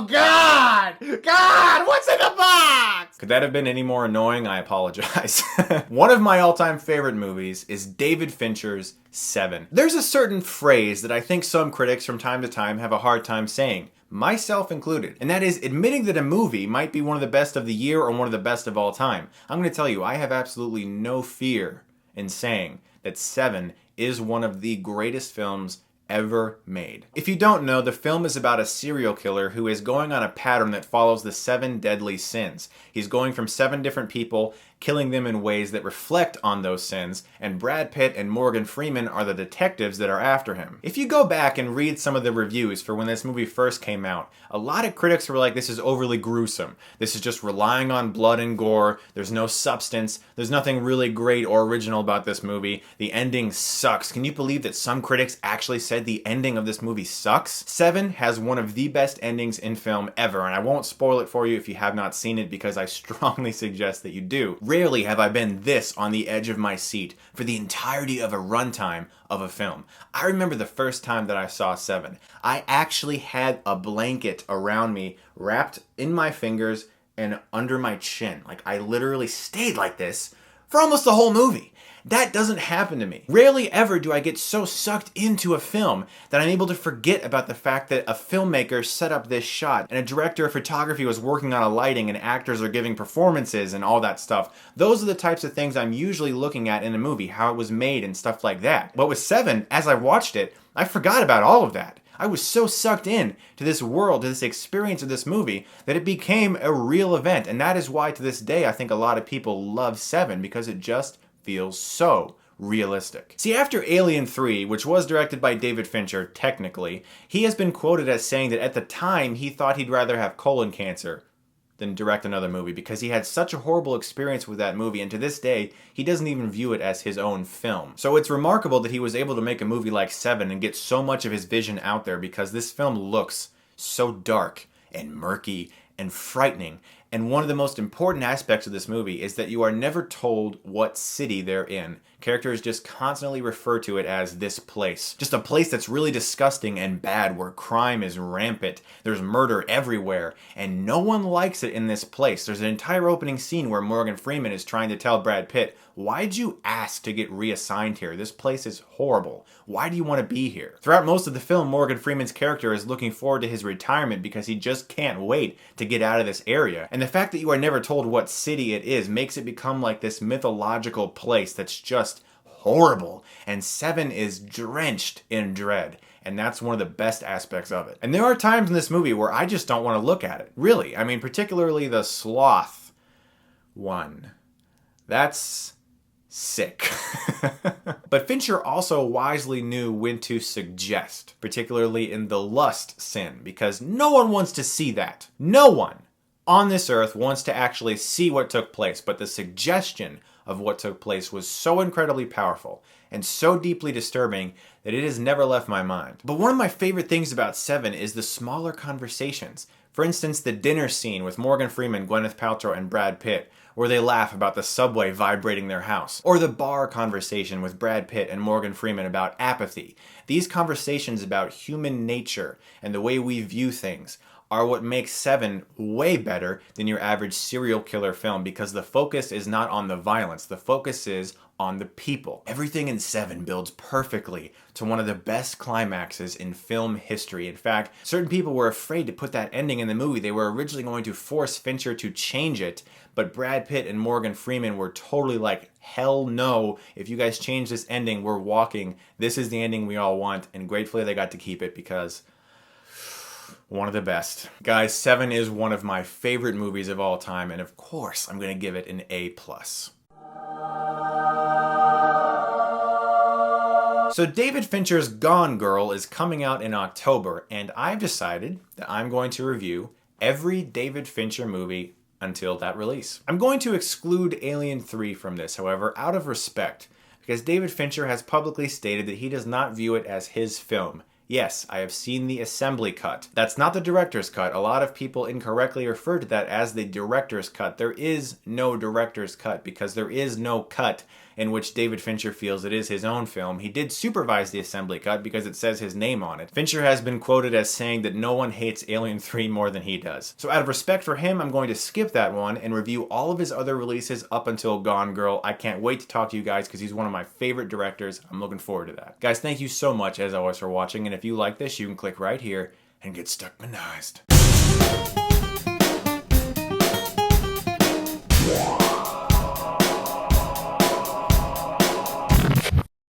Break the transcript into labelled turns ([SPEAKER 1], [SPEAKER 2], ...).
[SPEAKER 1] Oh, God! God, what's in the box? Could that have been any more annoying? I apologize. One of my all-time favorite movies is David Fincher's Se7en. There's a certain phrase that I think some critics from time to time have a hard time saying, myself included, and that is admitting that a movie might be one of the best of the year or one of the best of all time. I'm going to tell you, I have absolutely no fear in saying that Se7en is one of the greatest films ever made. If you don't know, the film is about a serial killer who is going on a pattern that follows the 7 deadly sins. He's going from 7 different people, killing them in ways that reflect on those sins, and Brad Pitt and Morgan Freeman are the detectives that are after him. If you go back and read some of the reviews for when this movie first came out, a lot of critics were like, this is overly gruesome. This is just relying on blood and gore. There's no substance. There's nothing really great or original about this movie. The ending sucks. Can you believe that some critics actually said the ending of this movie sucks? Se7en has one of the best endings in film ever, and I won't spoil it for you if you have not seen it because I strongly suggest that you do. Rarely have I been this on the edge of my seat for the entirety of a runtime of a film. I remember the first time that I saw Se7en. I actually had a blanket around me wrapped in my fingers and under my chin. Like, I literally stayed like this for almost the whole movie. That doesn't happen to me. Rarely ever do I get so sucked into a film that I'm able to forget about the fact that a filmmaker set up this shot and a director of photography was working on a lighting and actors are giving performances and all that stuff. Those are the types of things I'm usually looking at in a movie, how it was made and stuff like that. But with Se7en, as I watched it, I forgot about all of that. I was so sucked in to this world, to this experience of this movie, that it became a real event. And that is why to this day I think a lot of people love Se7en, because it just feels so realistic. See, after Alien 3, which was directed by David Fincher, technically, he has been quoted as saying that at the time he thought he'd rather have colon cancer than direct another movie because he had such a horrible experience with that movie, and to this day, he doesn't even view it as his own film. So it's remarkable that he was able to make a movie like Se7en and get so much of his vision out there because this film looks so dark and murky and frightening. And one of the most important aspects of this movie is that you are never told what city they're in. Characters just constantly refer to it as this place. Just a place that's really disgusting and bad, where crime is rampant. There's murder everywhere, and no one likes it in this place. There's an entire opening scene where Morgan Freeman is trying to tell Brad Pitt, why'd you ask to get reassigned here? This place is horrible. Why do you want to be here? Throughout most of the film, Morgan Freeman's character is looking forward to his retirement because he just can't wait to get out of this area. And the fact that you are never told what city it is makes it become like this mythological place that's just horrible. And Se7en is drenched in dread. And that's one of the best aspects of it. And there are times in this movie where I just don't want to look at it. Really. I mean, particularly the sloth one. That's sick. But Fincher also wisely knew when to suggest, particularly in the lust sin, because no one wants to see that. No one on this earth wants to actually see what took place, but the suggestion of what took place was so incredibly powerful and so deeply disturbing that it has never left my mind. But one of my favorite things about Se7en is the smaller conversations. For instance, the dinner scene with Morgan Freeman, Gwyneth Paltrow, and Brad Pitt, where they laugh about the subway vibrating their house. Or the bar conversation with Brad Pitt and Morgan Freeman about apathy. These conversations about human nature and the way we view things are what makes Se7en way better than your average serial killer film, because the focus is not on the violence, the focus is on the people. Everything in Se7en builds perfectly to one of the best climaxes in film history. In fact, certain people were afraid to put that ending in the movie. They were originally going to force Fincher to change it, but Brad Pitt and Morgan Freeman were totally like, hell no, if you guys change this ending, we're walking. This is the ending we all want, and gratefully they got to keep it because one of the best. Guys, Se7en is one of my favorite movies of all time, and of course, I'm going to give it an A+. So David Fincher's Gone Girl is coming out in October, and I've decided that I'm going to review every David Fincher movie until that release. I'm going to exclude Alien 3 from this, however, out of respect, because David Fincher has publicly stated that he does not view it as his film. Yes, I have seen the assembly cut. That's not the director's cut. A lot of people incorrectly refer to that as the director's cut. There is no director's cut because there is no cut in which David Fincher feels it is his own film, he did supervise the assembly cut because it says his name on it. Fincher has been quoted as saying that no one hates Alien 3 more than he does. So out of respect for him, I'm going to skip that one and review all of his other releases up until Gone Girl. I can't wait to talk to you guys because he's one of my favorite directors. I'm looking forward to that. Guys, thank you so much as always for watching, and if you like this, you can click right here and get Stuckmanized.